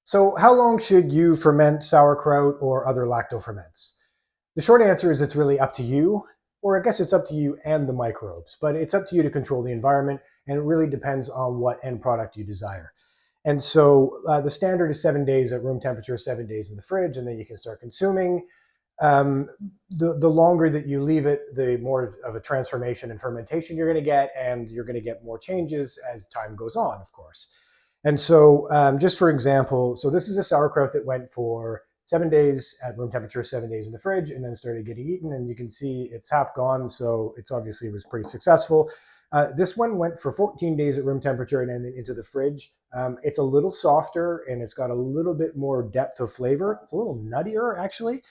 So how long should you ferment sauerkraut or other lacto-ferments? The short answer is it's really up to you, or I guess it's up to you and the microbes, but it's up to you to control the environment, and it really depends on what end product you desire. And so the standard is 7 days at room temperature, 7 days in the fridge, and then you can start consuming. Um, the longer that you leave it, the more of a transformation and fermentation you're going to get, and you're going to get more changes as time goes on, of course. And so, just for example, so this is a sauerkraut that went for 7 days at room temperature, 7 days in the fridge, and then started getting eaten. And you can see it's half gone, so it's obviously was pretty successful. This one went for 14 days at room temperature and then into the fridge. It's a little softer and it's got a little bit more depth of flavor. It's a little nuttier, actually.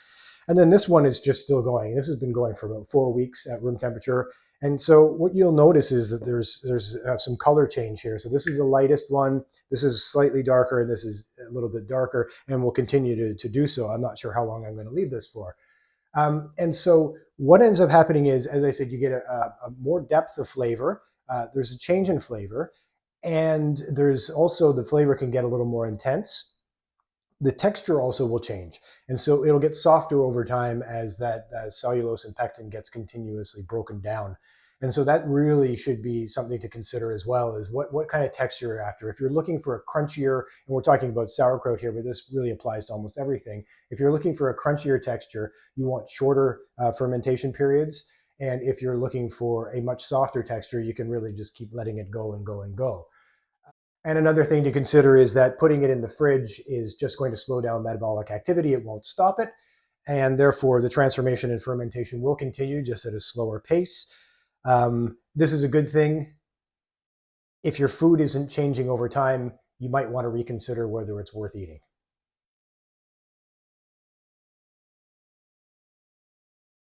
And then this one is just still going. This has been going for about 4 weeks at room temperature. And so what you'll notice is that there's some color change here. So this is the lightest one. This is slightly darker, and this is a little bit darker, and will continue to do so. I'm not sure how long I'm going to leave this for. And so what ends up happening is, as I said, you get a more depth of flavor. There's a change in flavor, and there's also the flavor can get a little more intense. The texture also will change. And so it'll get softer over time as that cellulose and pectin gets continuously broken down. And so that really should be something to consider as well, is what kind of texture you're after. If you're looking for a crunchier, and we're talking about sauerkraut here, but this really applies to almost everything. If you're looking for a crunchier texture, you want shorter fermentation periods. And if you're looking for a much softer texture, you can really just keep letting it go and go and go. And another thing to consider is that putting it in the fridge is just going to slow down metabolic activity. It won't stop it. And therefore, the transformation and fermentation will continue just at a slower pace. This is a good thing. If your food isn't changing over time, you might want to reconsider whether it's worth eating.